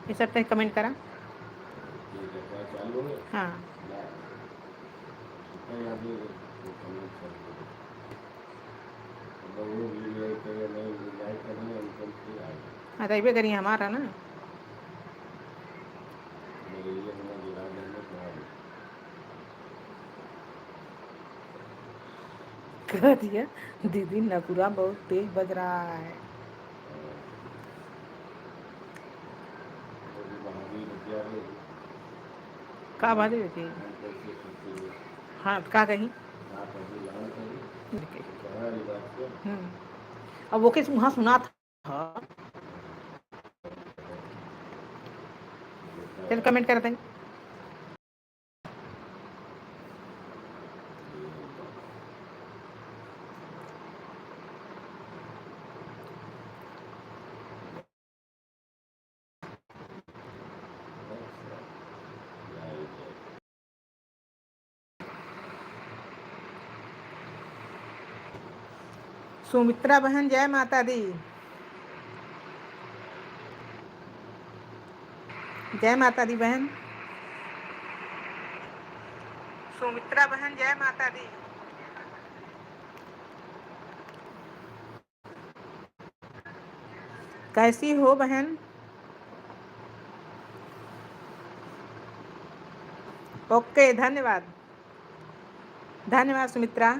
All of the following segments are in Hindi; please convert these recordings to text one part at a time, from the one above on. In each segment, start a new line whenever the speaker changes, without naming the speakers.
ये सब तक कमेंट करा। हाँ हाँ तो ये करिए हमारा ना कह दिया दीदी नकुरा बहुत तेज बज रहा है। का बाजे बेटी हाँ का कहीं अब वो किस वहाँ सुना था। चल कमेंट करते हैं। सुमित्रा बहन जय माता दी। जय माता दी बहन। सुमित्रा बहन जय माता दी। कैसी हो बहन। ओके धन्यवाद। धन्यवाद सुमित्रा।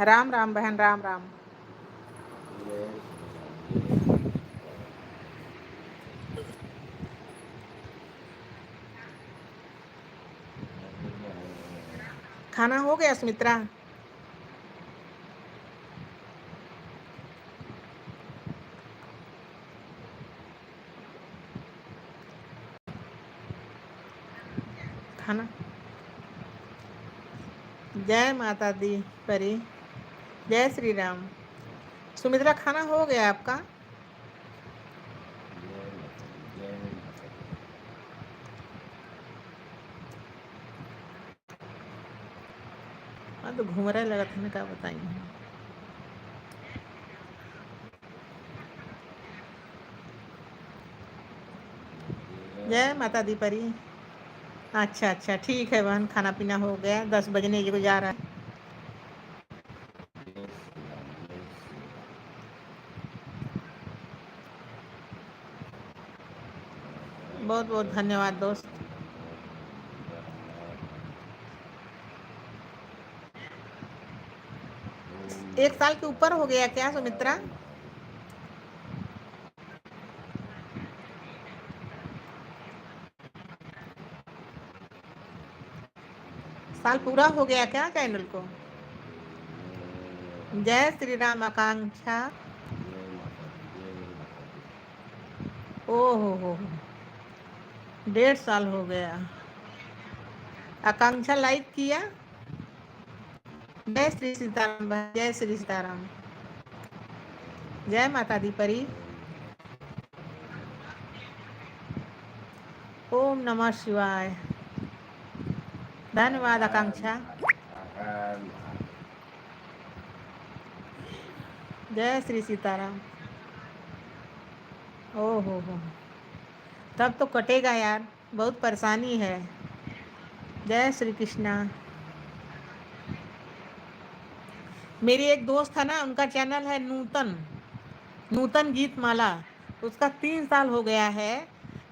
राम राम बहन राम राम। खाना हो गया सुमित्रा। खाना जय माता दी परी। जय श्री राम। सुमित्रा खाना हो गया आपका। हाँ तो घूम रहा लगा था ना क्या बताइए। जय माता दी परी। अच्छा अच्छा ठीक है बहन खाना पीना हो गया 10 बजने को जा रहा है। बहुत बहुत धन्यवाद दोस्त। एक साल के ऊपर हो गया क्या सुमित्रा। साल पूरा हो गया क्या चैनल को। जय श्री राम आकांक्षा। ओहो 1.5 साल हो गया। आकांक्षा लाइक किया। जय श्री सीताराम जय श्री सीताराम। जय माता दी परी। ओम नमः शिवाय। धन्यवाद आकांक्षा। जय श्री सीताराम। ओहो हो तब तो कटेगा यार बहुत परेशानी है। जय श्री कृष्णा। मेरी एक दोस्त है ना उनका चैनल है नूतन नूतन गीत माला। उसका 3 साल हो गया है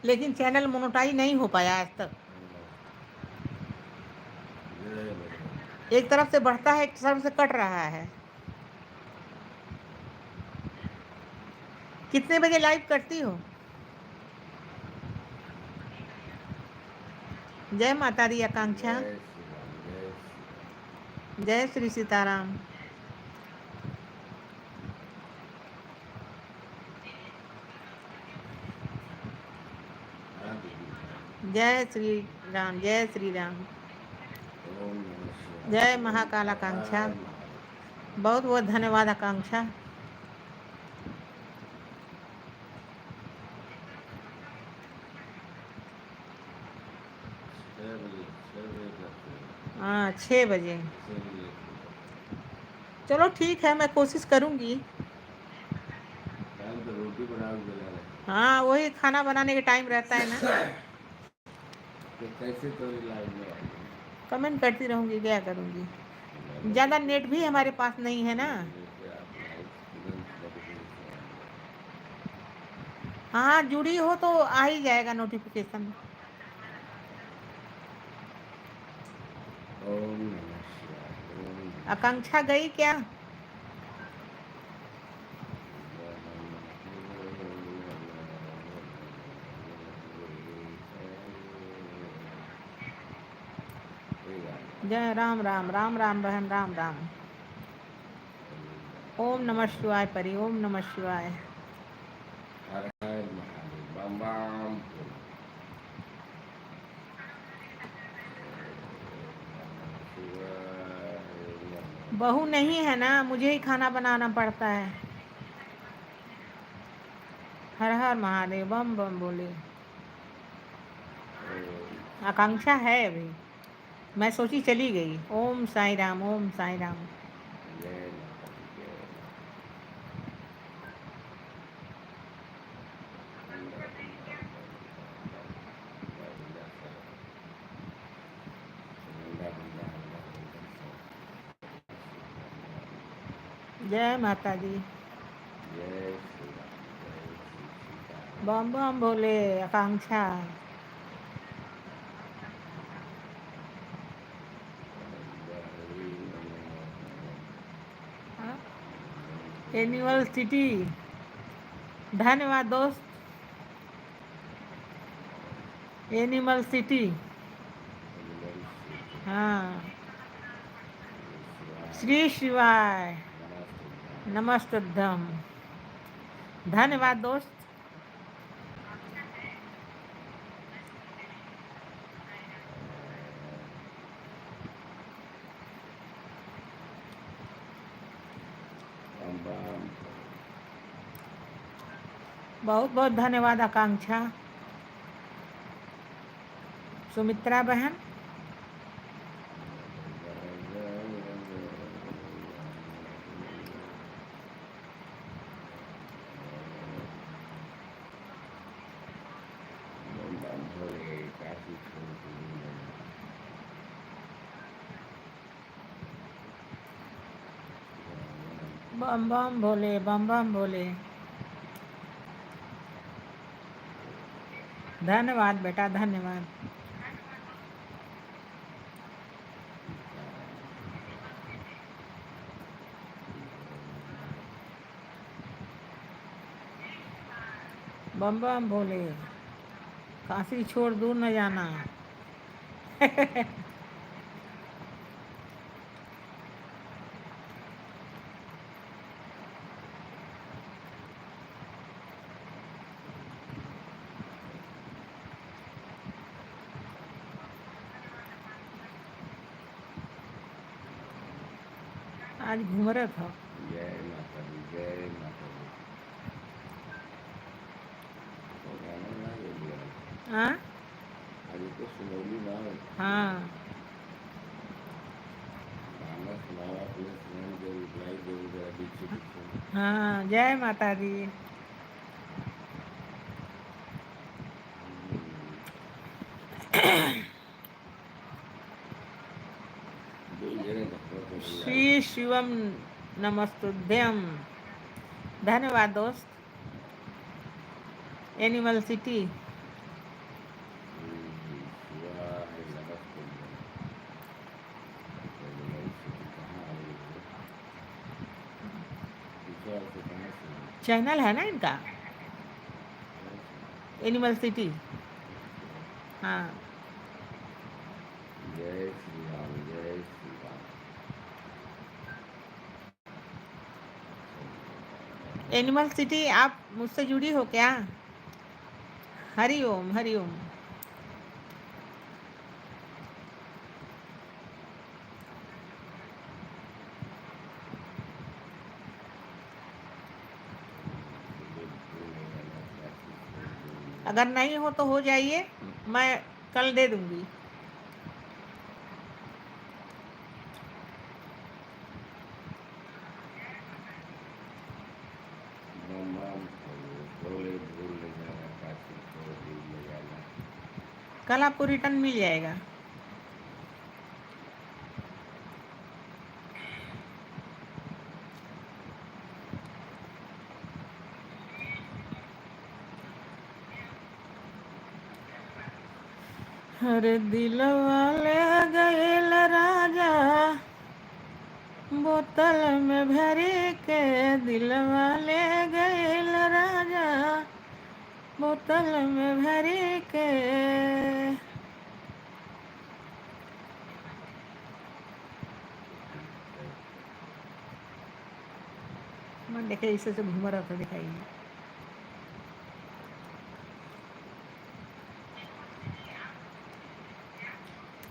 लेकिन चैनल मोनेटाइज नहीं हो पाया आज तक। एक तरफ से बढ़ता है एक तरफ से कट रहा है। कितने बजे लाइव करती हो। जय माता दी आकांक्षा। जय श्री सीताराम। जय श्री राम जय श्री राम। जय महाकाल आकांक्षा। बहुत बहुत धन्यवाद आकांक्षा। हाँ 6 बजे। चलो ठीक है मैं कोशिश करूँगी। हाँ वही खाना बनाने के टाइम रहता है ना।
कैसे तो लाइव में
कमेंट करती रहूँगी, क्या करूँगी। ज़्यादा नेट भी हमारे पास नहीं है ना। हाँ जुड़ी हो तो आ ही जाएगा नोटिफिकेशन।
ओम नमः शिवाय।
आकांक्षा गई क्या? जय राम राम राम राम बहन राम राम। ओम नमः शिवाय परी, ओम नमः शिवाय।
हर हर महादेव, बम बम।
बहू नहीं है ना, मुझे ही खाना बनाना पड़ता है। हर हर महादेव, बम बम बोले। आकांक्षा है अभी, मैं सोची चली गई। ओम साई राम, ओम साई राम। जय माता दी। बम बम बोले आकांक्षा। एनिमल सिटी, धन्यवाद दोस्त। एनिमल सिटी, हाँ। श्री शिवाय नमस्तुभ्यम, धन्यवाद दोस्त। बहुत बहुत धन्यवाद आकांक्षा। सुमित्रा बहन, बम बम भोले, बम बम भोले। धन्यवाद बेटा, धन्यवाद। बम बम भोले। काशी छोड़ दूर न जाना। आज घूम रहे था।
जय माता दी, जय माता दी।
हाँ
अभी तो सुनौली ना है।
हाँ
गाना सुनावा अपने सुनाई जरूर, लाइक जरूर जरा पीछे पीछे।
हाँ। जय माता दी। श्री शिवम नमस्तुभ्यम, धन्यवाद दोस्त। एनिमल सिटी, चैनल है ना इनका, एनिमल सिटी। हाँ
जय श्री राम, जय श्री राम।
एनिमल सिटी, आप मुझसे जुड़ी हो क्या? हरि ओम, हरि ओम। अगर नहीं हो तो हो जाइए, मैं कल दे दूंगी। कल आपको रिटर्न मिल जाएगा। अरे दिल वाले गईल राजा बोतल में भरी के, दिल वाले गईल राजा बोतल में भरी के। मैं देखे इसे से घूम रहा था, दिखाई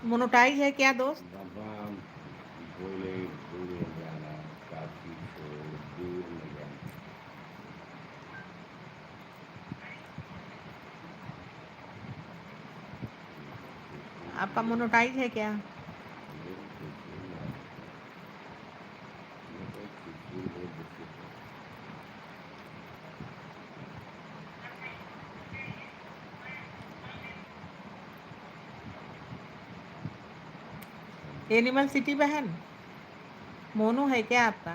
मोनोटाइज है क्या दोस्त?
बाबा भोले भूल न जाना, काशी छोड़ दूर न जाना।
आपका मोनोटाइज है क्या?
मेरे खुशी ना, मैं तो खुशी बहुत दुखी हूँ।
एनिमल सिटी बहन मोनो है क्या आपका?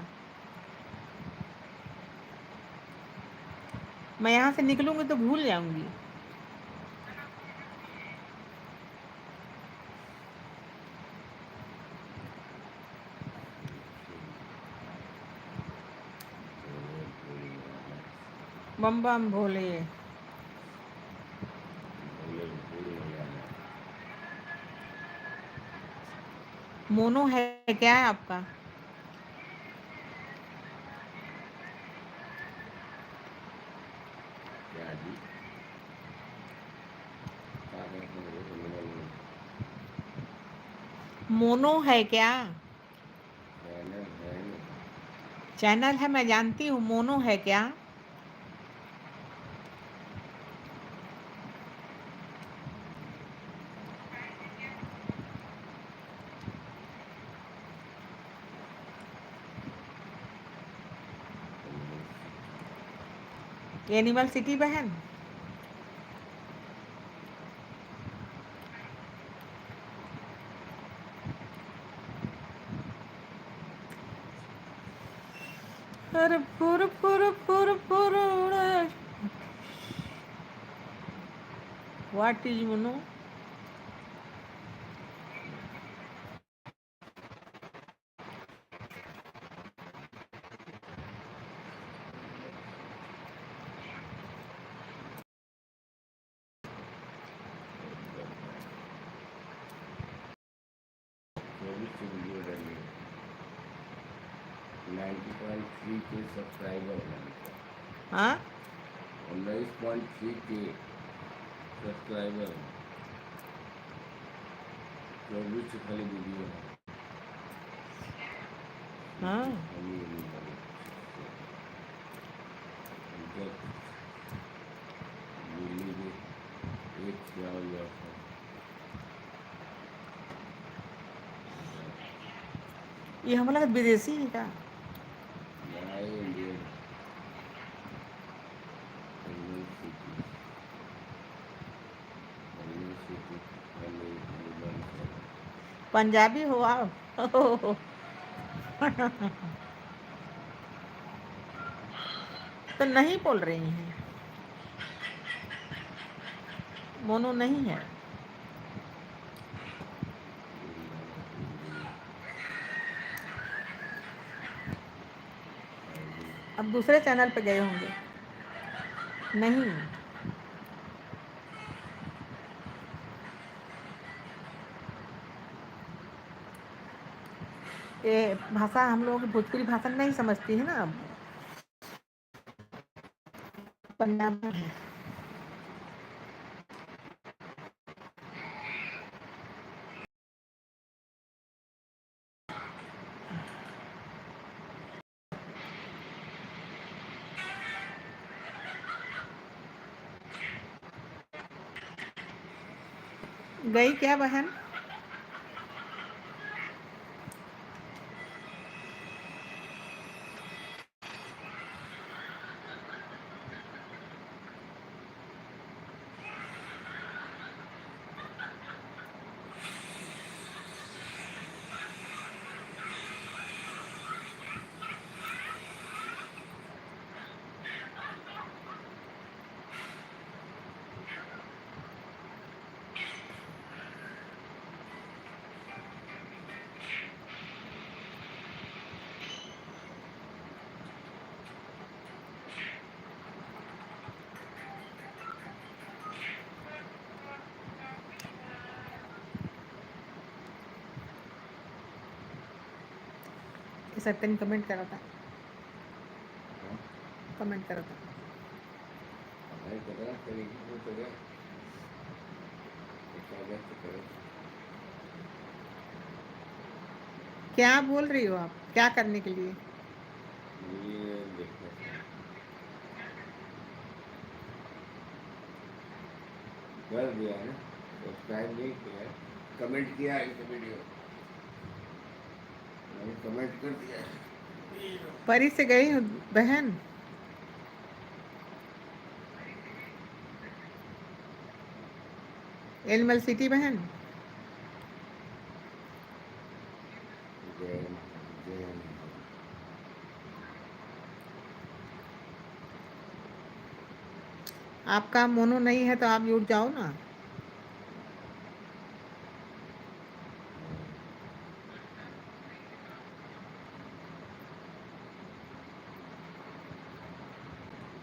मैं यहाँ से निकलूंगी तो भूल जाऊंगी।
भोले भूल न जाना,
बम बम भोले।
भोले भूल न जाना।
मोनो है क्या आपका?
क्या जी? क्या कहते हैं मेरे को मिला नहीं।
मोनो है क्या?
चैनल है ना,
चैनल है मैं जानती हूँ, मोनो है क्या? एनिमल सिटी बहन अरे फुर फुर फुर फुर उड़े। What is mono?
चौबीस से वीडियो डालिए। 90.3 के सब्सक्राइबर हैं हमको।
हाँ
19.3 के सब्सक्राइबर हैं। 24 से खाली वीडियो है।
हाँ
हम ही नहीं बने। जब दिल्ली में एक चुनाव हुआ था,
ये हम लगा विदेशी है क्या?
नए Indian animal city, animal city animal है।
पंजाबी हो आप? तो नहीं बोल रही हैं, मोनो नहीं है। अब दूसरे चैनल पे गए होंगे। नहीं ये भाषा हम लोग भोजपुरी भाषा नहीं समझती है ना, पंजाब में है। गई क्या बहन? त्यांनी कमेंट करा था,
हाँ,
कमेंट करा था.
नहीं करा करेगी वो करेगा स्वागत तो करे
क्या बोल रही हो आप, क्या करने के लिए?
ये देखना कर दिया है ना सब्सक्राइब नहीं किया है कमेंट किया है इस वीडियो मैंने कमेंट कर दिया है
परी से गई हो बहन? एनिमल सिटी बहन?
जय जय
आपका मोनो नहीं है तो आप जुड़ जाओ ना.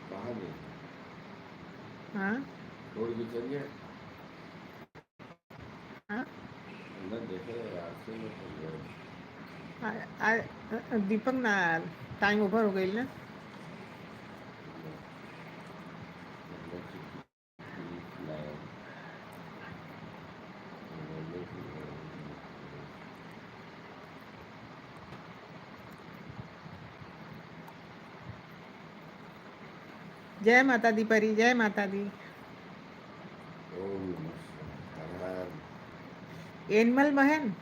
कहाँ गए
हाँ
छोड़ के चल गए
हाँ.
अंदर देखे रास्ते में चल गए
दीपक ना टाइम ओवर हो गई ना. जय माता दी परी, जय माता दी.
ओम नमः शिवाय
एनिमल बहन?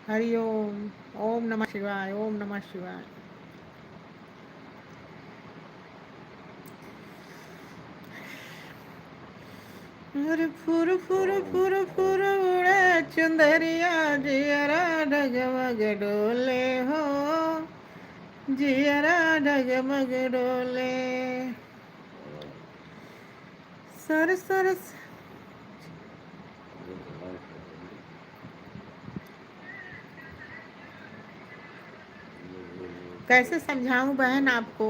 हरि ओम. ओम नमः शिवाय, ओम नमः शिवाय. अरे फुर फुर फुर फुर उड़े चुंदरिया, जियरा डगमग डोले हो, जियरा डगमग डोले. सर सर कैसे समझाऊं बहन आपको?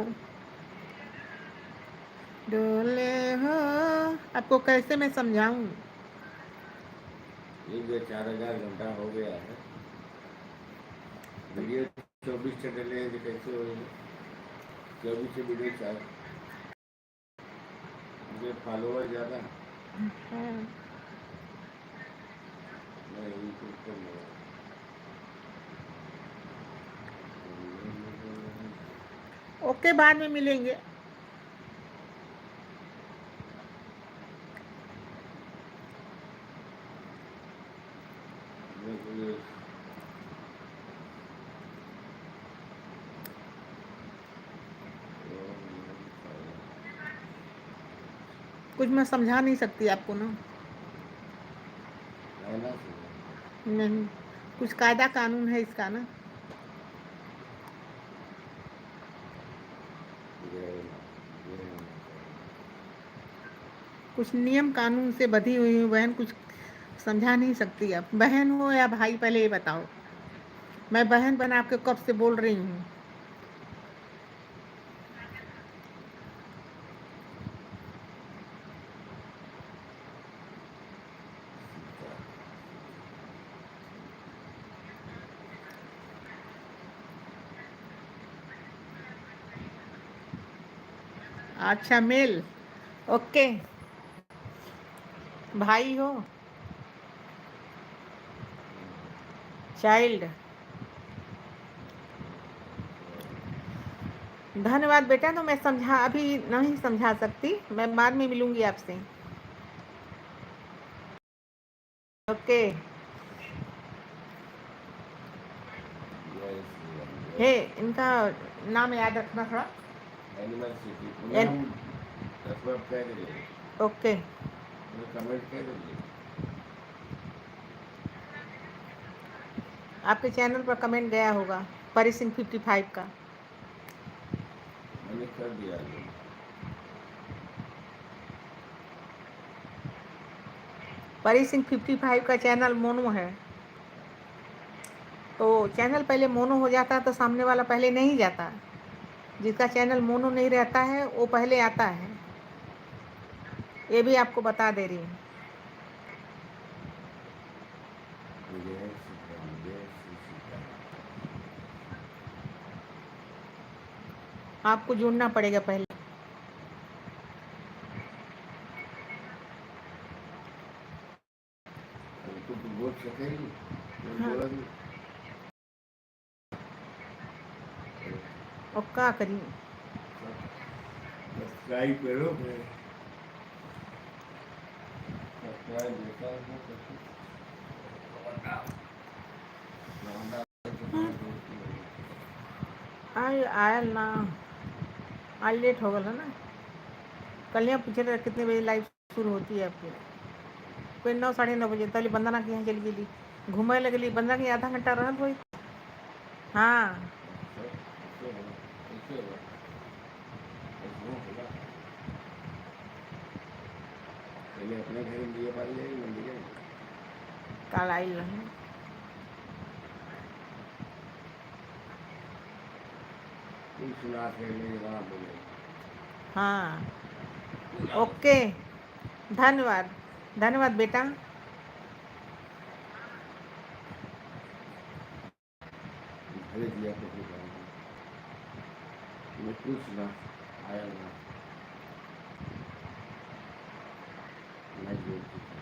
डोले हो, आपको कैसे मैं समझाऊं?
ये जो 4000 घंटा हो गया है वीडियो 24 से डले हैं, तो कैसे हो 24 से वीडियो चार मुझे फॉलोवर ज़्यादा
हाँ.
मैं यूट्यूब पर नहीं
ओके, बाद में मिलेंगे. कुछ मैं समझा नहीं सकती आपको ना. नहीं, कुछ कायदा कानून है इसका ना. कुछ नियम कानून से बधी हुई हूँ बहन, कुछ समझा नहीं सकती. आप बहन हो या भाई, पहले ये बताओ. मैं बहन बन आपके कब से बोल रही हूँ. अच्छा, मेल. ओके. भाई हो, चाइल्ड. धन्यवाद बेटा. तो मैं अभी नहीं समझा सकती, मैं बाद में मिलूंगी आपसे. ओके. हे, इनका नाम याद रखना थोड़ा.
Animal city
okay.
कमेंट कर दीजिए
आपके चैनल पर कमेंट गया होगा. परी सिंह 55 का।
मैंने कर दिया है।
परी सिंह 55 का चैनल मोनो है, तो चैनल पहले मोनो हो जाता है तो सामने वाला पहले नहीं जाता। जिसका चैनल मोनो नहीं रहता है वो पहले आता है, ये भी आपको बता दे रही हूँ।
जय श्री राम, जय श्री सीताराम।
आपको जुड़ना पड़ेगा पहले।
हमको तो बोल सकेगी, मैं
हाँ,
बोला नहीं।
और क्या करी।
सब्सक्राइब करो, मैं सब्सक्राइब देता हूँ तो
आयल ना, आज लेट हो गया ना। कल यहाँ पूछे रहे कितने बजे लाइव शुरू होती है आपकी। कोई 9 साढ़े 9 बजे तले बंदना के यहाँ चली गेली, घूमे लगली। बंदना के आधा घंटा रहल हुई। हाँ,
पहले अपने घर में दिए पाल जाएगी मंदिर में।
कल आयल रहे।
तुम सुना थे मेरे वहाँ बोले।
हाँ, ओके, धन्यवाद। धन्यवाद बेटा।
घरे दिया तो फिर मैं कुछ ना आया ना, मैं जोड़ती थी।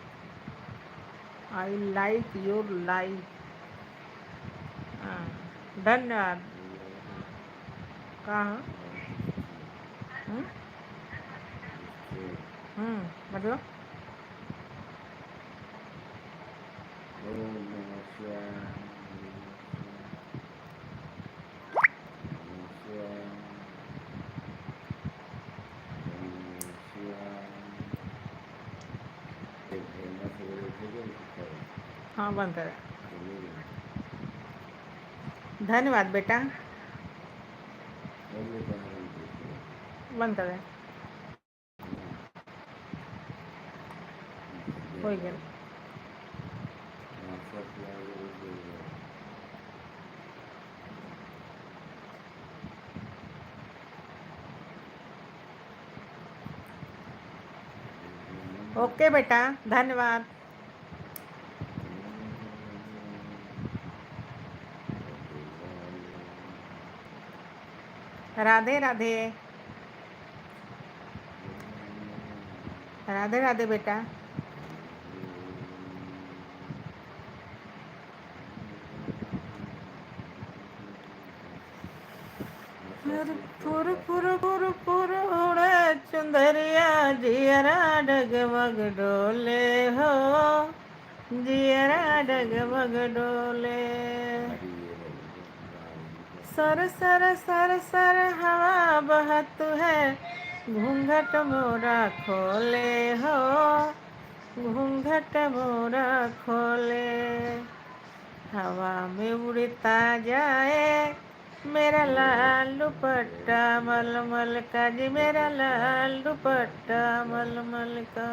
I like your life. हाँ, धन्यवाद। कहाँ? हम्म, मतलब
ओम नमः शिवाय, नमः शिवाय, नमः शिवाय। एक घंटा सवेरे उठेगा तो
हाँ, बंद करें।
चलेगा।
धन्यवाद बेटा,
अगले बार हम देखेंगे।
बंद करें। हो गया।
हाँ, सब प्यार हो गया।
ओके बेटा, धन्यवाद। राधे राधे। राधे राधे बेटा। फुर फुर फुर फुर उड़े चुंदरिया, जियरा डगमग डोले हो, जियरा डगमग डोले। सर सर सर सर हवा बहत है, घूंघट मोरा खोले हो, घूंघट मोरा खोले। हवा में उड़ता जाए मेरा लाल दुपट्टा मलमल का, जी मेरा लाल दुपट्टा मलमल का।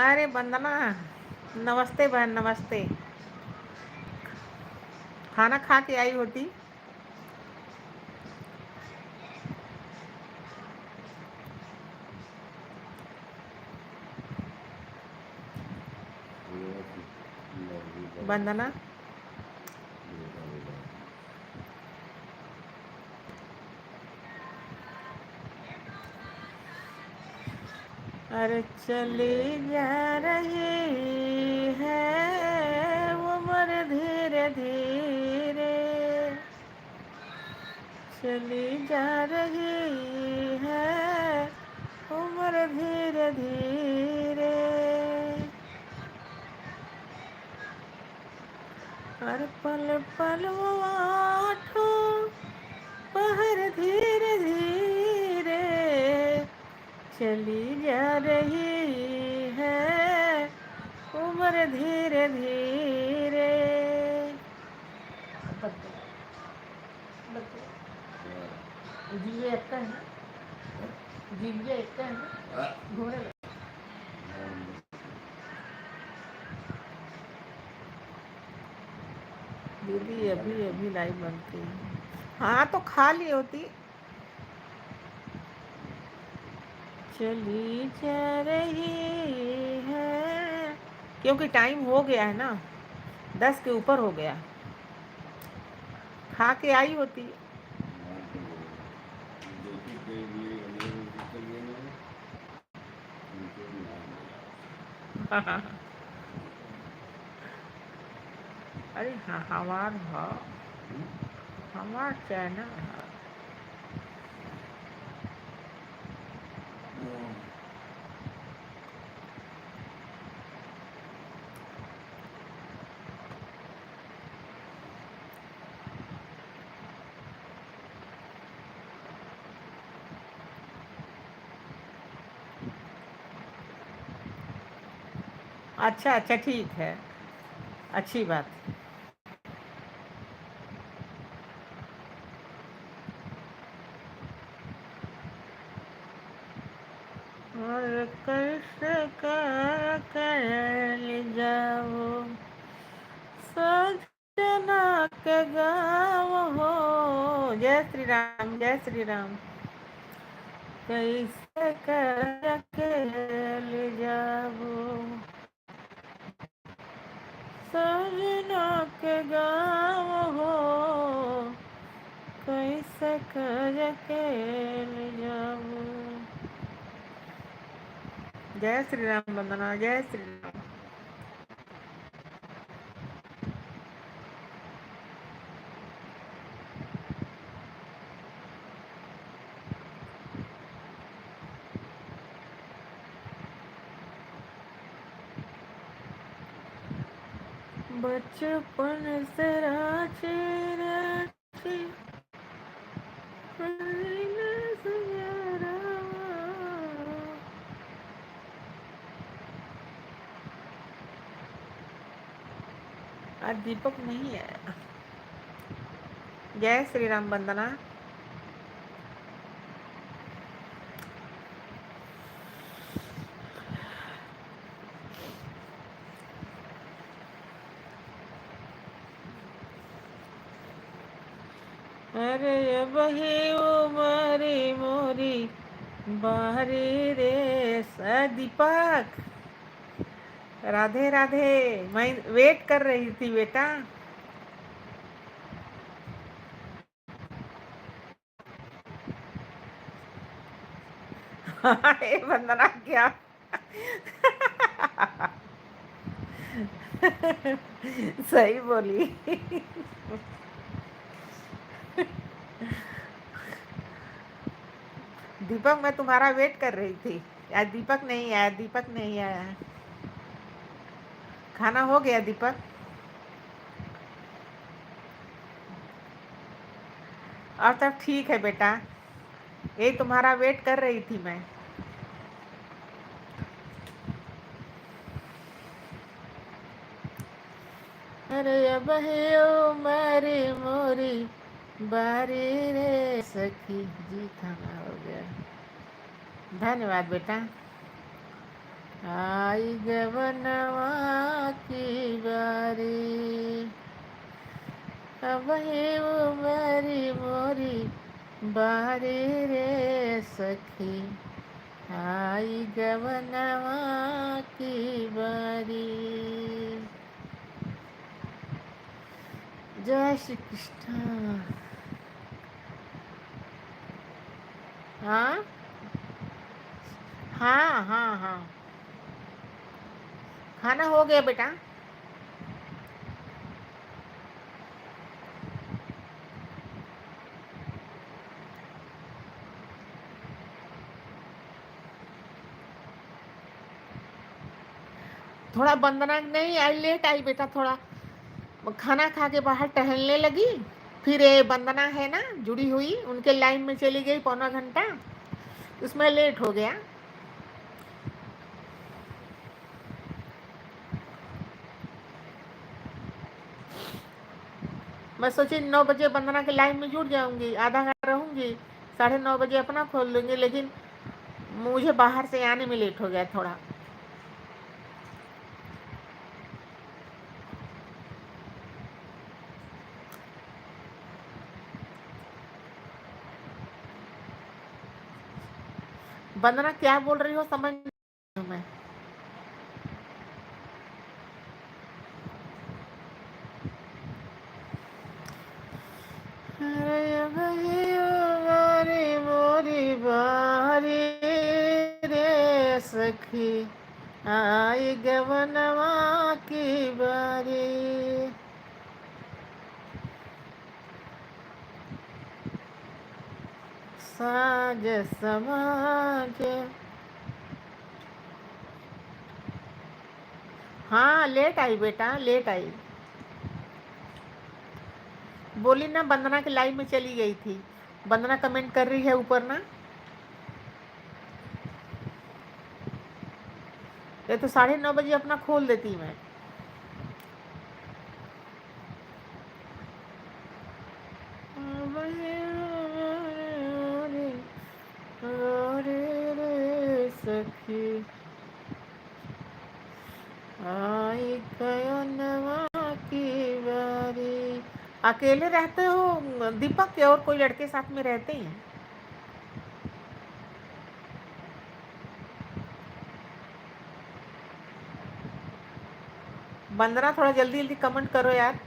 अरे वंदना, नमस्ते बहन, नमस्ते। खाना खा के आई होती। वंदना, अरे चली जा रही है उम्र धीरे धीरे, चली जा रही है उम्र धीरे धीरे, हर पल पल वो आठों पहर धीरे धीरे, चली जा रही है उम्र धीरे धीरे। जीवे एक है ना, जीवे एक है ना, घोड़े दीदी अभी अभी लाइव बनती है। हाँ तो खा ली होती। चली जा रही है, क्योंकि टाइम हो गया है ना, 10 के ऊपर हो गया, खा के आई होती। अरे हाँ हमार हाँ, हमार चैनल है। अच्छा अच्छा ठीक है, अच्छी बात। और कैसे कर ले जाओ सजना के गाँव हो। जय श्री राम, जय श्री राम। कैसे कर ले जाओ सजना के गाँव हो, कैसे कर ले जाओ। जय श्री राम वंदना, जय श्री राम। बचपन से राची राची आज दीपक नहीं है। जय श्री राम वंदना। अरे वही उमरी मोरी बाहरी रे दीपक। राधे राधे, मैं वेट कर रही थी बेटा। हे वंदना क्या सही बोली। दीपक मैं तुम्हारा वेट कर रही थी, आज दीपक नहीं आया, दीपक नहीं आया। खाना हो गया दीपक? और तब ठीक है बेटा, ये तुम्हारा वेट कर रही थी मैं। अरे अब उमरी मोरी बारी रे सखी जी, खाना हो गया। धन्यवाद बेटा। आई गवनवा की बारी, अब उमरी मोरी बारी रे सखी, आई गवनवा की बारी। जय श्री कृष्ण। हाँ हाँ हाँ हाँ, खाना हो गया बेटा। थोड़ा वंदना नहीं आई, लेट आई बेटा, थोड़ा खाना खा के बाहर टहलने लगी। फिर ये वंदना है ना जुड़ी हुई, उनके लाइन में चली गई पौना घंटा, उसमें लेट हो गया। मैं सोची 9 बजे वंदना के लाइन में जुड़ जाऊंगी, आधा घंटा रहूंगी, 9:30 बजे अपना खोल लूंगी, लेकिन मुझे बाहर से आने में लेट हो गया थोड़ा। वंदना क्या बोल रही हो समझ नहीं रही हूं मैं। अरे भाई बारी मोरी बारी रे सखी, आई गवनवा की बारी। साज समाज। हाँ लेट आई बेटा, लेट आई। बोली ना वंदना के लाइव में चली गई थी। वंदना कमेंट कर रही है ऊपर ना, ये तो 9:30 बजे अपना खोल देती मैं। सखी आई गयनवा की बारी। अकेले रहते हो दीपक के, और कोई लड़के साथ में रहते हैं? वंदना थोड़ा जल्दी जल्दी कमेंट करो यार।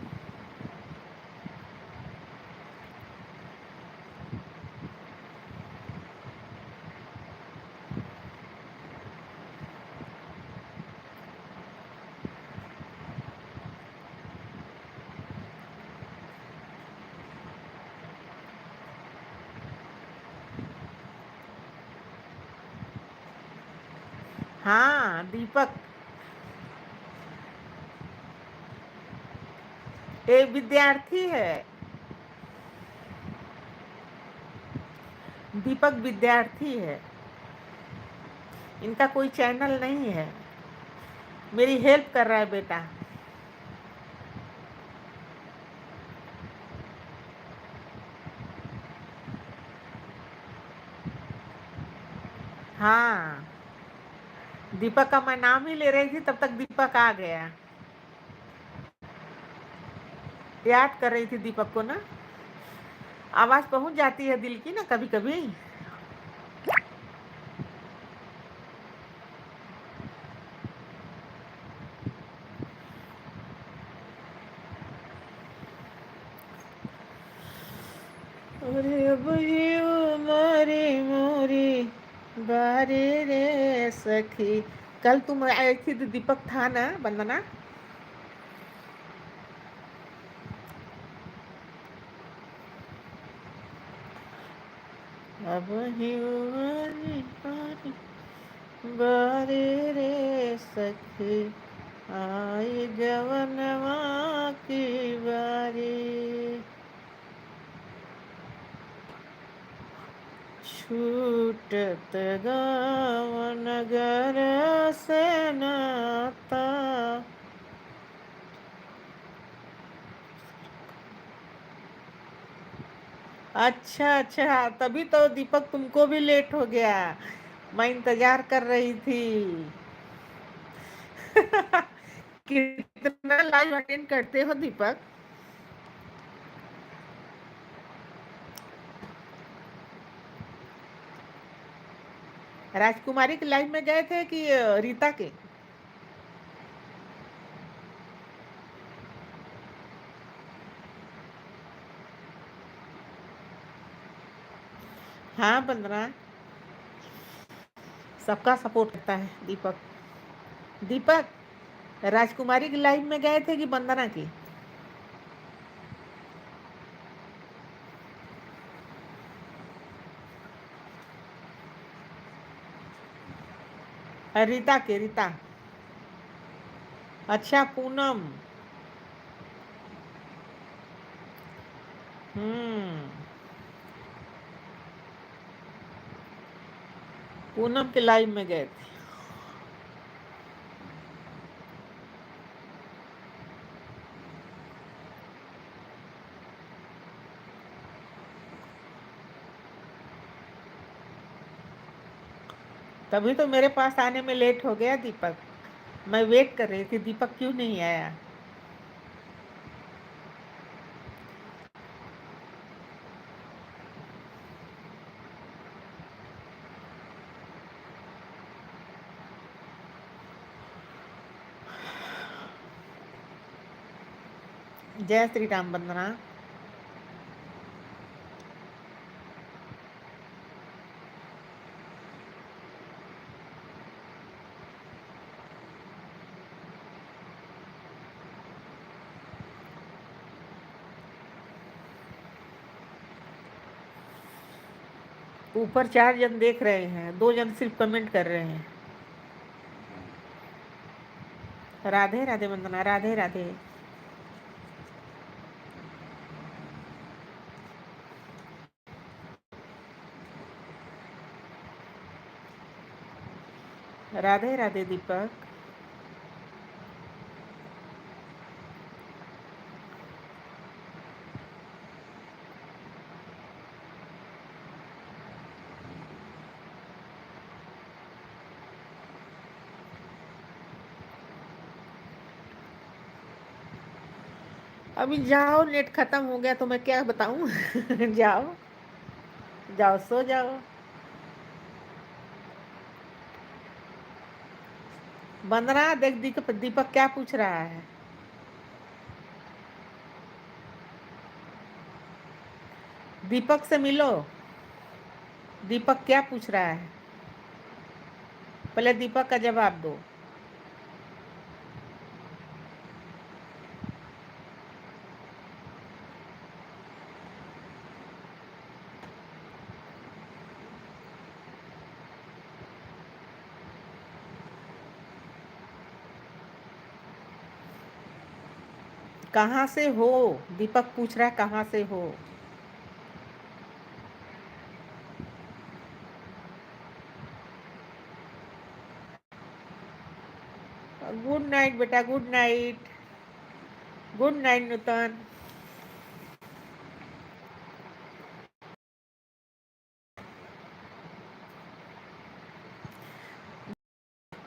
हाँ दीपक एक विद्यार्थी है। दीपक विद्यार्थी है, इनका कोई चैनल नहीं है। मेरी हेल्प कर रहा है बेटा। हाँ दीपक का मैं नाम ही ले रही थी, तब तक दीपक आ गया। याद कर रही थी दीपक को ना, आवाज पहुंच जाती है दिल की ना कभी कभी। अरे बहियो मारी मोरी बारी रे सखी। कल तुम आई थी तो दीपक था ना वंदना? अब ही मारी बारी बारी रे सखी, आई जवनवा की बारी। छूटत गाँव नगर से नाता। अच्छा अच्छा, तभी तो दीपक तुमको भी लेट हो गया, मैं इंतजार कर रही थी। कितना लाइव अटेंड करते हो दीपक? राजकुमारी के लाइव में गए थे कि रीता के? हाँ 15। सबका सपोर्ट करता है दीपक। दीपक राजकुमारी की लाइफ में गए थे कि वंदना की? रीता के, रीता। अच्छा पूनम। पूनम के लाइव में गए थे। तभी तो मेरे पास आने में लेट हो गया दीपक। मैं वेट कर रही थी दीपक क्यों नहीं आया। जय श्री राम वंदना। ऊपर 4 जन देख रहे हैं, 2 जन सिर्फ कमेंट कर रहे हैं। राधे राधे वंदना, राधे राधे। राधे राधे दीपक। अभी जाओ, नेट खत्म हो गया तो मैं क्या बताऊं। जाओ जाओ, सो जाओ। वंदना देख दीपक, दीपक क्या पूछ रहा है। दीपक से मिलो। दीपक क्या पूछ रहा है, पहले दीपक का जवाब दो। कहाँ से हो? दीपक पूछ रहा है कहाँ से हो। गुड नाइट बेटा, गुड नाइट। गुड नाइट नूतन।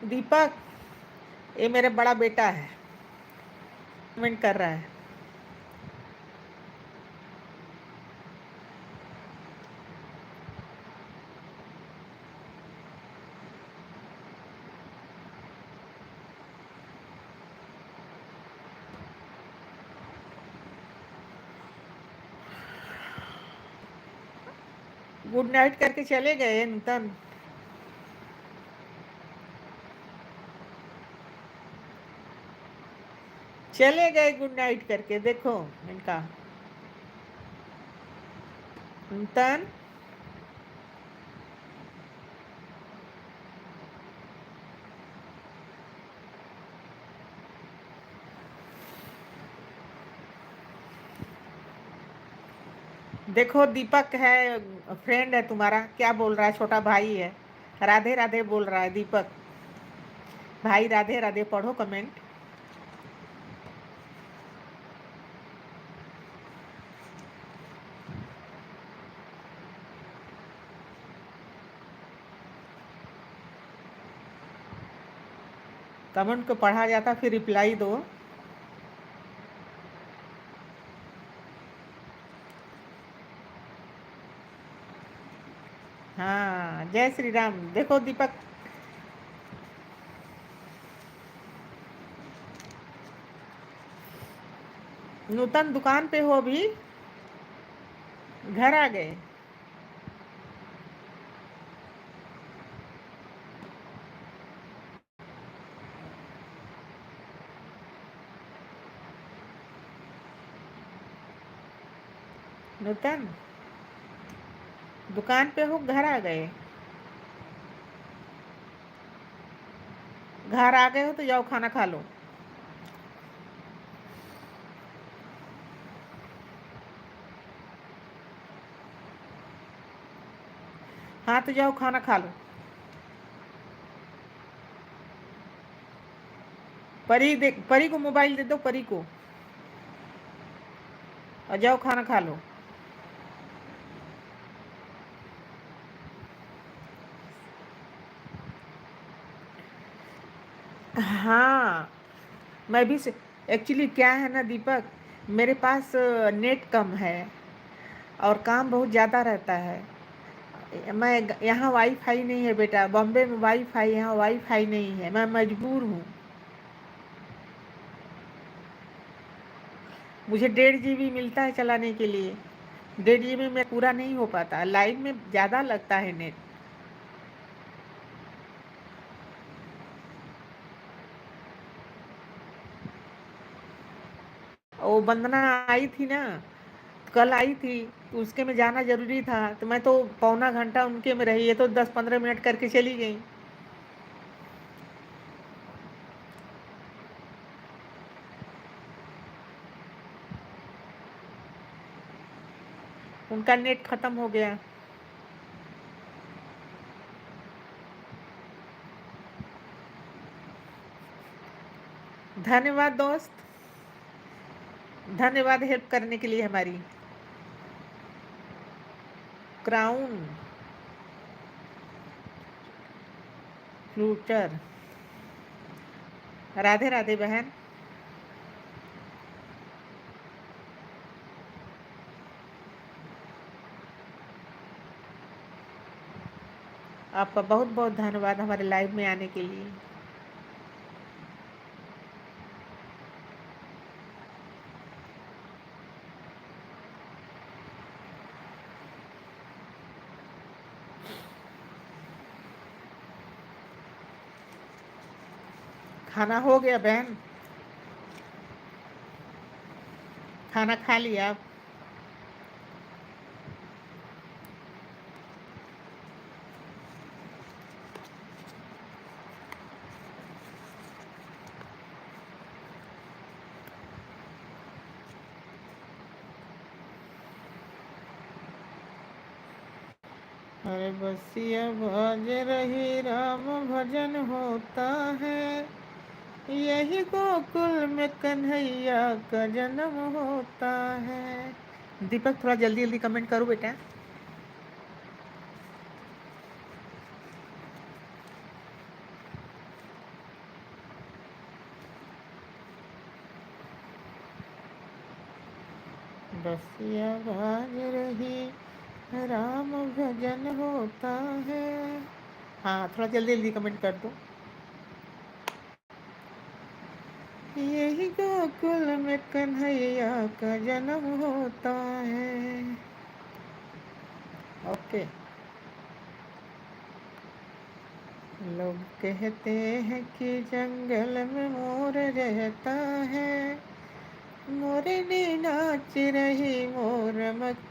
दीपक ये मेरा बड़ा बेटा है, कमेंट कर रहा है। गुड नाइट करके चले गए नूतन। चले गए गुड नाइट करके, देखो इनका। नूतन देखो, दीपक है, फ्रेंड है तुम्हारा, क्या बोल रहा है, छोटा भाई है। राधे राधे बोल रहा है दीपक भाई, राधे राधे पढ़ो कमेंट। कमेंट को पढ़ा जाता फिर रिप्लाई दो। हाँ जय श्री राम। देखो दीपक, नूतन दुकान पे हो अभी? घर आ गए? नूतन, दुकान पे हो, घर आ गए? घर आ गए हो तो जाओ खाना खा लो। हाँ तो जाओ खाना खा लो। परी को मोबाइल दे दो, परी को, और जाओ खाना खा लो। हाँ, मैं भी एक्चुअली क्या है ना दीपक, मेरे पास नेट कम है और काम बहुत ज़्यादा रहता है। मैं यहाँ वाईफाई नहीं है बेटा, बॉम्बे में वाईफाई, यहाँ वाईफाई नहीं है, मैं मजबूर हूँ। मुझे 1.5 GB मिलता है चलाने के लिए, 1.5 GB में पूरा नहीं हो पाता, लाइन में ज़्यादा लगता है नेट। वो वंदना आई थी ना, कल आई थी, तो उसके में जाना ज़रूरी था, तो मैं तो पौना घंटा उनके में रही, ये तो 10-15 मिनट करके चली गई। उनका नेट ख़त्म हो गया। धन्यवाद दोस्त, धन्यवाद हेल्प करने के लिए हमारी। क्राउन फ्लूटर, राधे राधे बहन। आपका बहुत बहुत धन्यवाद हमारे लाइव में आने के लिए। खाना हो गया बहन? खाना खा लिया आप? अरे बसिया भज रही राम भजन होता है, यही गोकुल में कन्हैया का जन्म होता है। दीपक थोड़ा जल्दी जल्दी कमेंट करो बेटा। बसिया भज रही राम भजन होता है। हाँ थोड़ा जल्दी जल्दी कमेंट कर दो। यही गोकुल में कन्हैया का जन्म होता है। ओके। लोग कहते हैं कि जंगल में मोर रहता है, मोरनी नाच रही मोर मत।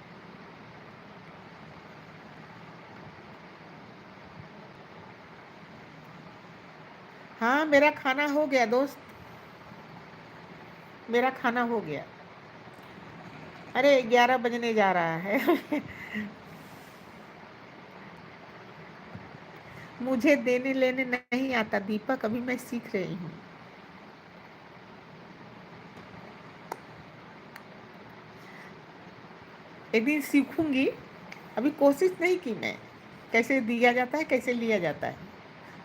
हाँ मेरा खाना हो गया दोस्त, मेरा खाना हो गया। अरे 11 बजने जा रहा है। मुझे देने लेने नहीं आता दीपक, अभी मैं सीख रही हूँ। एक दिन सीखूंगी, अभी कोशिश नहीं की मैं, कैसे दिया जाता है कैसे लिया जाता है।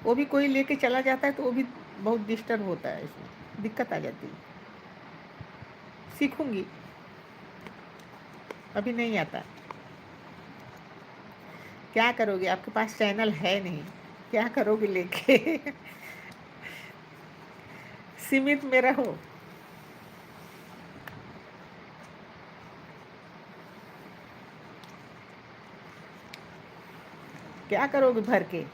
वो भी कोई लेके चला जाता है तो वो भी बहुत डिस्टर्ब होता है, इसमें दिक्कत आ जाती है। सीखूंगी, अभी नहीं आता। क्या करोगे, आपके पास चैनल है नहीं, क्या करोगे लेके? सीमित में रहो। क्या करोगे भर के?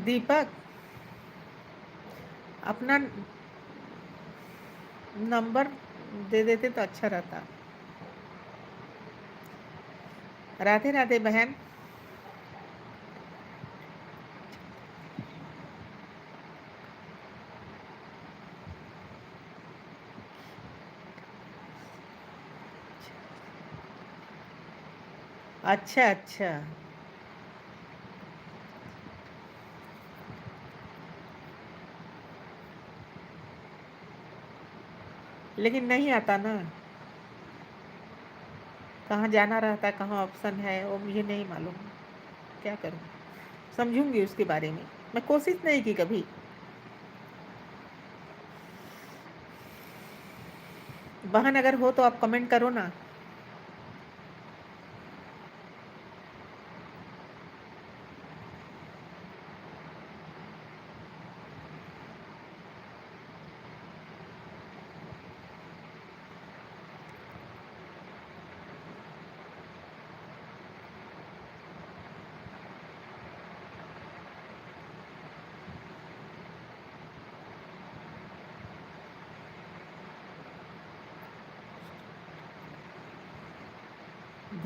दीपक, अपना नंबर दे देते तो अच्छा रहता। राधे राधे बहन। अच्छा अच्छा, लेकिन नहीं आता ना, कहाँ जाना रहता है, कहाँ ऑप्शन है, वो मुझे नहीं मालूम। क्या करूँ, समझूंगी उसके बारे में। मैं कोशिश नहीं की कभी। बहन अगर हो तो आप कमेंट करो ना।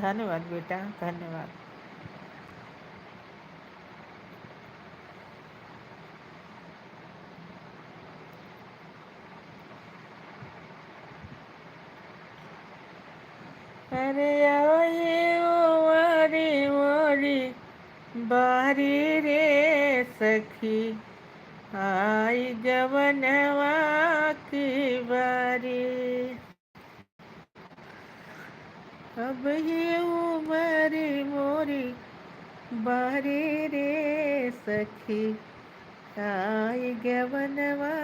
धन्यवाद बेटा, धन्यवाद। अरे आए ओ मारी मोरी बारी रे सखी, आई गवनवा की बारी। अब ये उमरी मोरी बारी रे सखी, आई गवनवा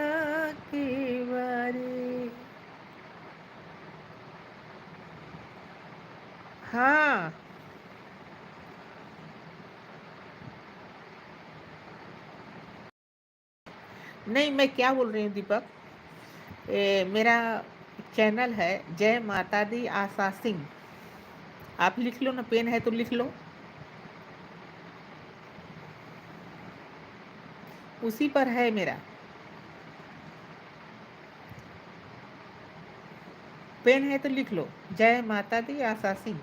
की बारी। हाँ, नहीं मैं क्या बोल रही हूँ दीपक, मेरा चैनल है जय माता दी आशा सिंह। आप लिख लो ना, पेन है तो लिख लो। उसी पर है मेरा। पेन है तो लिख लो, जय माता दी आशा सिंह।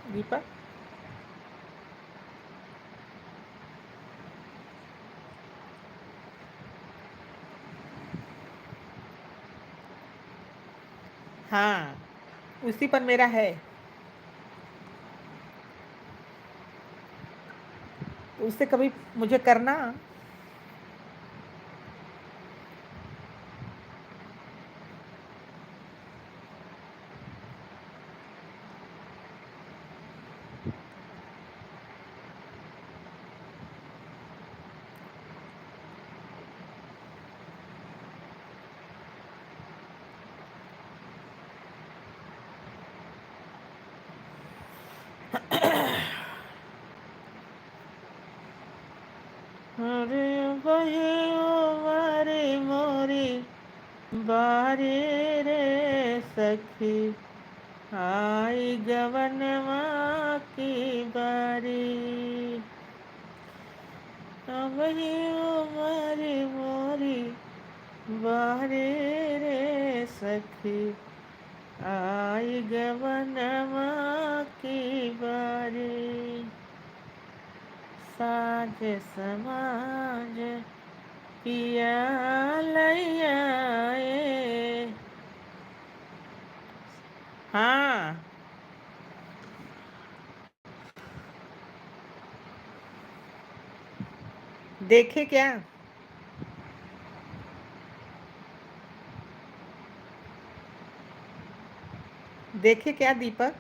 दीपक, हाँ उसी पर मेरा है। उससे कभी मुझे करना। अरे बहे मारे मोरी बारी रे सखी, आई गवनवा की बारी। अब ही मारी मोरी बारी रे सखी, आई गवनवा की बारी, साज समाज पिया लैया ए। हाँ, देखे क्या? देखे क्या दीपक?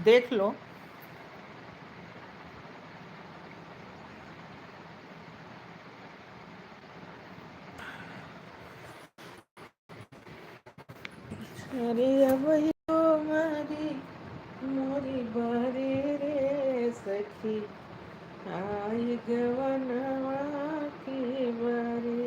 देख लो। अरे अब हो मारी मोरी बारी रे सखी, आई गवनवा की बारी।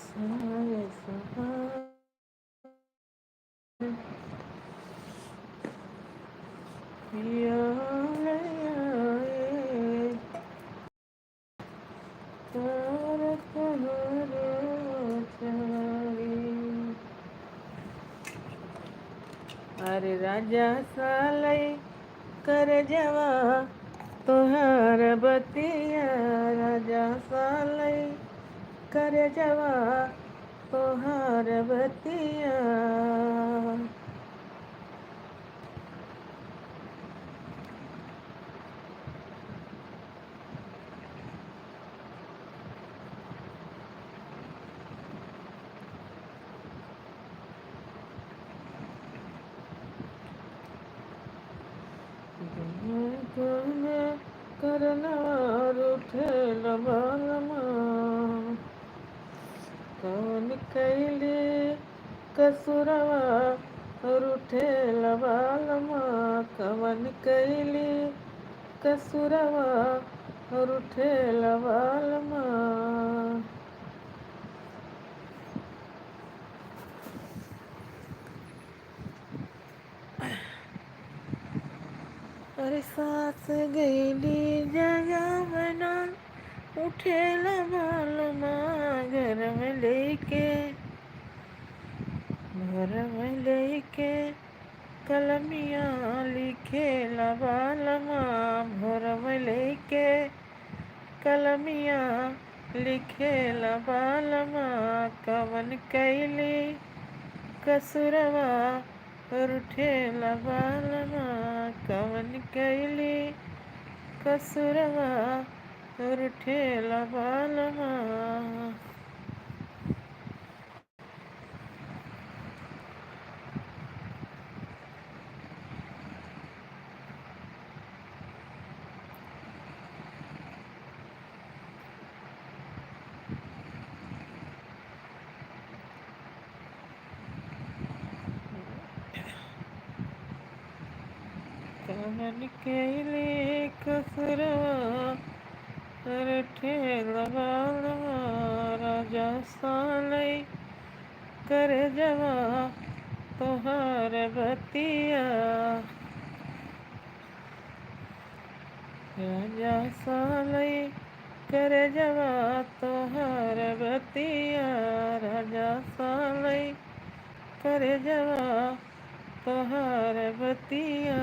सारे समाज पिया लैया ए, तारक हरो चारी। अरे राजा सालई कर जवा तोहार बतिया, राजा सालई कर जवा तोहार बतिया। करनवार उठेल बालमा, कौन कैली कसुरवा उठेल बालमा, कवन कैली कसुरवा उठेल बालमा। अरे सास गईली जगवना उठेल बालमा, घर में लेके कलमिया लिखेल बालमा, घर में लेके कलमिया लिखेल बालमा, कवन कैली कसुरवा उठेल बालमा, कवन कैली कसुरवा उठेल बालमा। कवन कैली कसुरवा उठेल बालमा, राजा सालई कर जवा तोहार बतिया, राजा सालई कर जवा तोहार बतिया, राजा सालई कर जवा तोहार बतिया।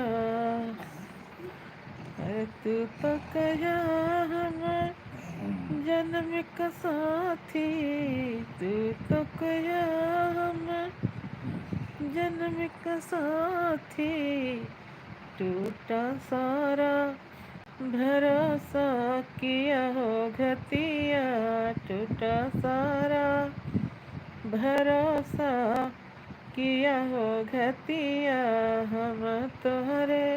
अरे तू तो कहा हम जन्म का साथी, तू तो कहा हम जन्म का साथी, टूटा सारा भरोसा किया हो घतिया टूटा सारा, भरोसा किया हो घतिया हम तोहरे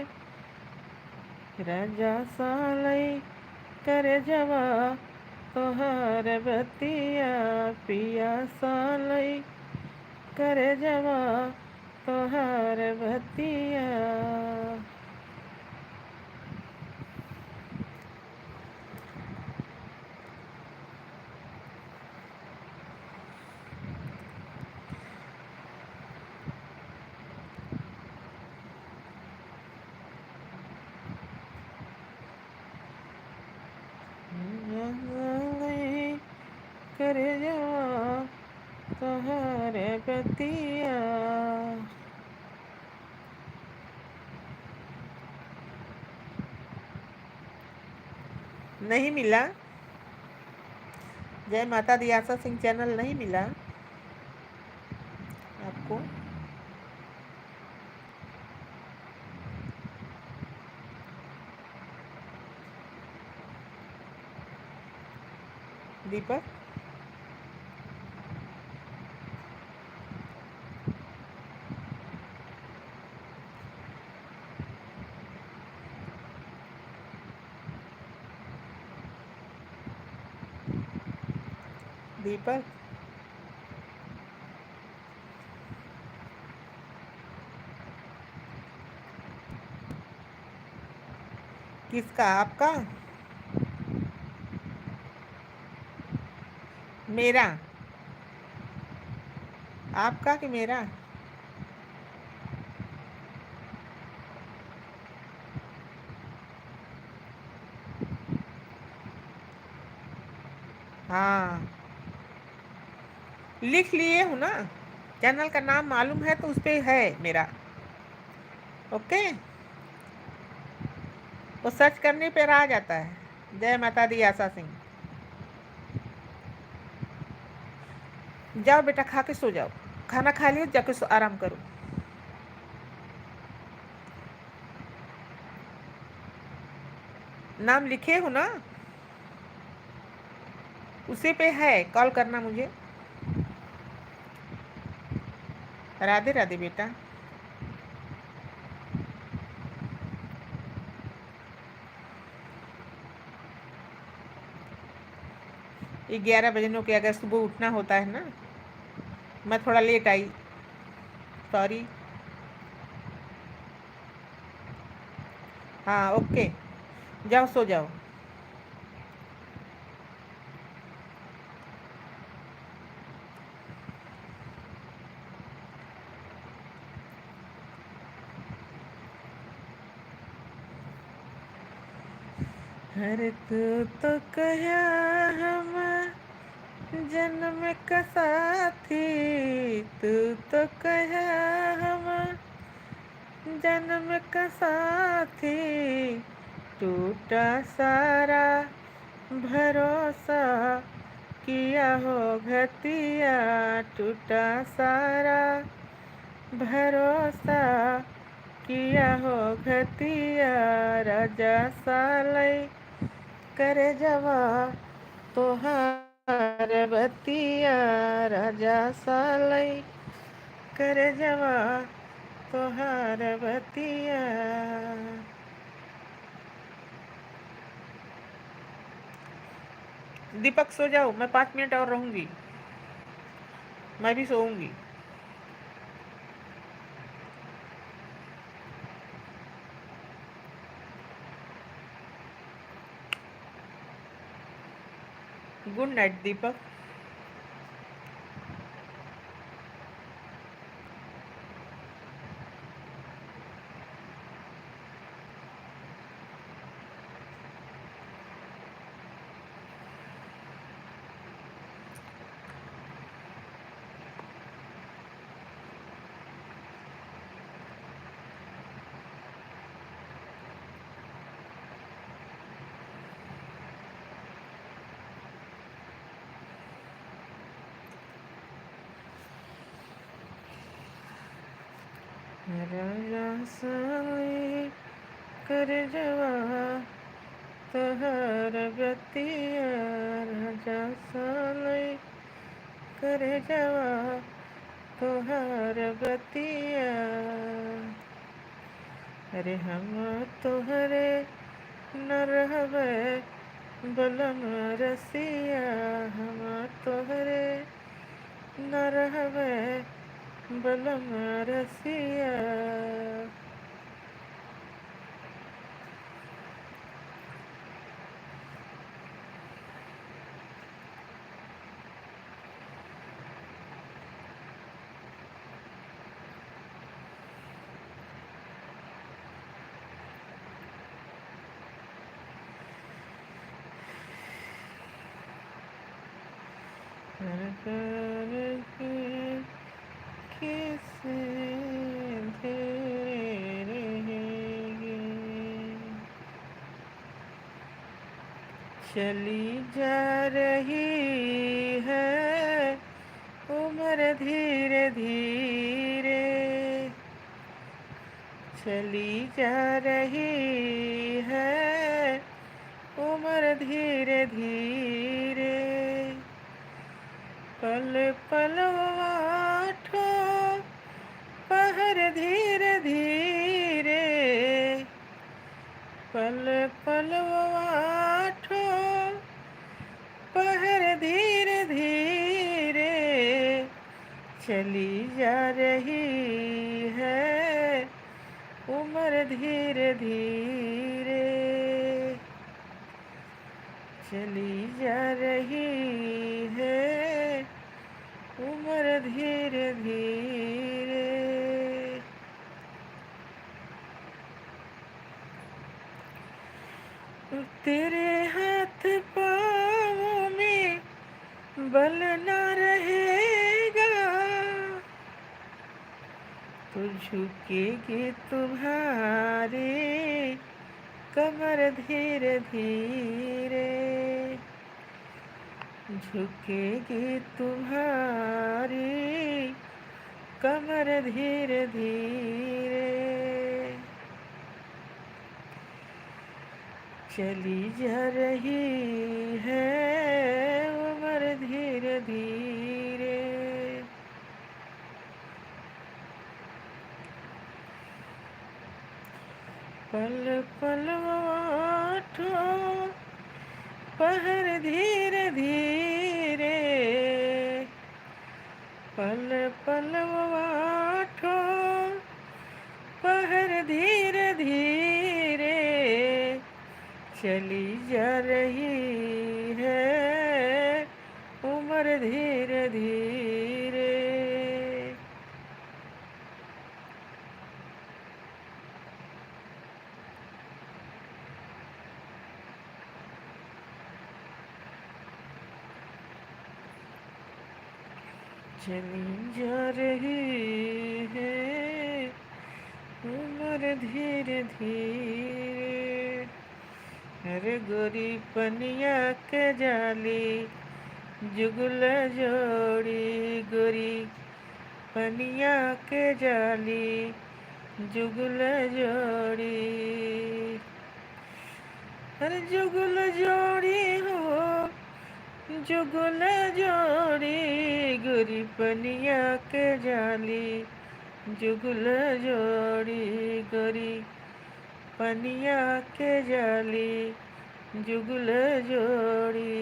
राजा सालई कर जवा तोहर बतिया पिया सालई कर जवा तोहर बतिया। कर जवा तोहर बतिया। नहीं मिला? जय माता दी आशा सिंह चैनल नहीं मिला आपको? दीपक दीपक किसका? आपका? मेरा? आपका कि मेरा? हाँ लिख लिए हूँ ना, चैनल का नाम मालूम है तो उस पर है मेरा। ओके, वो सर्च करने पर आ जाता है जय माता दी आशा सिंह। जाओ बेटा खा के सो जाओ, खाना खा लियो जाके आराम करो। नाम लिखे हो ना, उसी पे है, कॉल करना मुझे। राधे राधे बेटा। ये 11 बजे के अगर सुबह उठना होता है ना, मैं थोड़ा लेट आई, सॉरी। हाँ ओके, जाओ सो जाओ। हर तू तो कहा हम जन्म का साथी, तू तो कहा हम जन्म का साथी, टूटा सारा भरोसा किया हो घतिया टूटा सारा भरोसा किया हो घतिया राजा सालई कर जवा तोहार बतिया राजा सालई कर जवा तोहार बतिया। दीपक सो जाओ, मैं 5 मिनट और रहूंगी, मैं भी सोऊंगी। गुड नाइट दीपक। राजा सालई कर जवा तोहर बतिया राजा साले करे जवा तोहर बतिया। अरे हम तोहरे न रहबे बलम रसिया, हम तोहरे न रहबे बलम रसिया। कैसे तेरे रहेंगे, चली जा रही है उम्र धीरे धीरे, चली जा रही है उम्र धीरे धीरे। पल पल आठो पहर धीरे धीरे, पल पल आठो पहर धीरे धीरे, चली जा रही है उम्र धीरे धीरे, चली जा रही है उम्र धीरे धीरे। तेरे हाथ पाँव में बल न रहेगा, तो झुकेगी तुम्हारी कमर धीरे धीरे, झुकेगी तुम्हारी कमर धीरे धीरे, चली जा रही है उम्र धीरे धीरे। पल पल आठो पहर धीरे धीरे, पल पल आठो पहर धीरे धीरे, चली जा रही है उम्र धीरे धीरे। चली जा रही है उम्र धीरे धीरे। अरे गोरी पनिया के जाली जुगल जोड़ी, गोरी पनिया के जाली जुगल जोड़ी। अरे जुगल जोड़ी हो जुगल जोड़ी, गोरी पनिया के जाली जुगल जोड़ी, गोरी पनिया के जाली जुगल जोड़ी।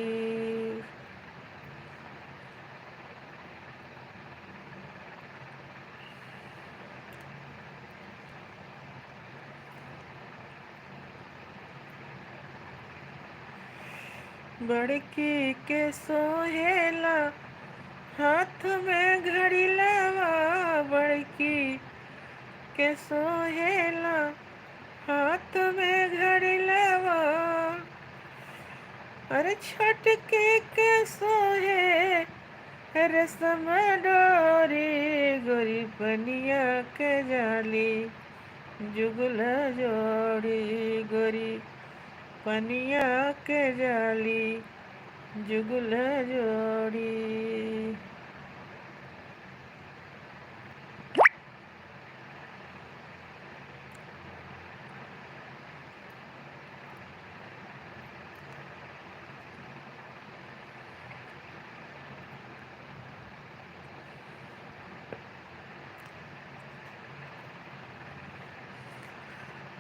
बड़की के सोहेला हाथ में घड़ी लावा, बड़की के सोहेला हाथ में घड़ी लावा। अरे छटके के सोहे रसम डोरी, गोरी पनिया के जाली जुगल जोड़ी, गोरी पनिया के जाली जुगल जोड़ी।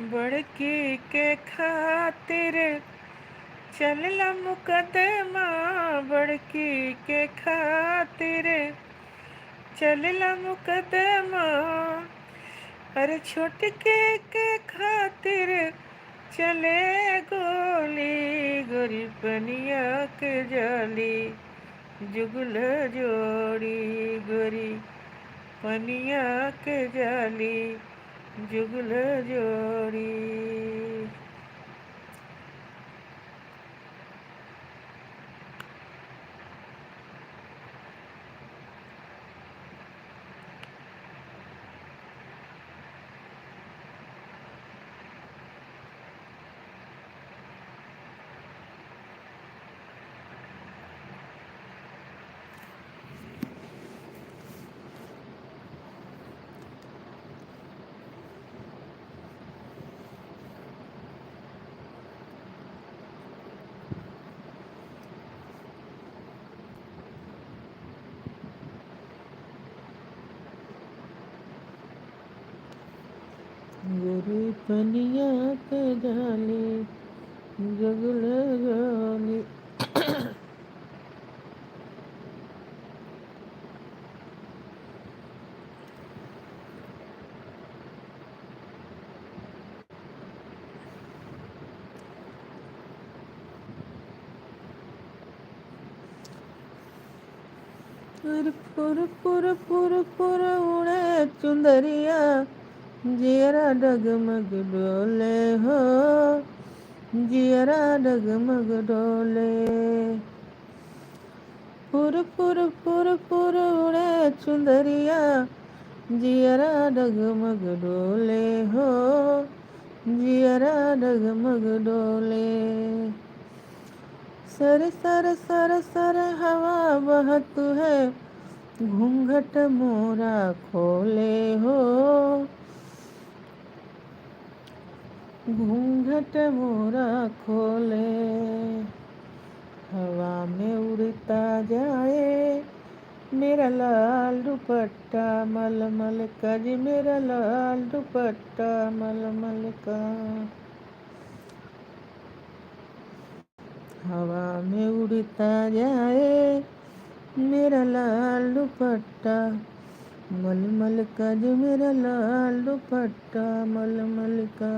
बड़की के खातिर चलला मुकदमा, बड़की के खातिर चलला मुकदमा, अरे छोटके के खातिर चले गोली, गोरी पनिया के जाली जुगल जोड़ी, गोरी पनिया के जाली जुगल जोड़ी। गोरी पनिया के जाली जुगल जोड़ी। पुर पुर पुर पुर उड़े चुंदरिया, जियरा डगमग डोले हो, जियरा डगमग डोले। पुर पुर पुर पुर उड़े चुंदरिया, जियरा डगमग डोले हो, जियरा डगमग डोले। सर सर सर सर हवा बहत है, घूंघट मोरा खोले हो, घूंघट मोरा खोले। हवा में उड़ता जाए मेरा लाल दुपट्टा मलमल का, जी मेरा लाल दुपट्टा मलमल का। हवा में उड़ता जाए मेरा लाल दुपट्टा मलमल का, जी मेरा लाल दुपट्टा मलमल का।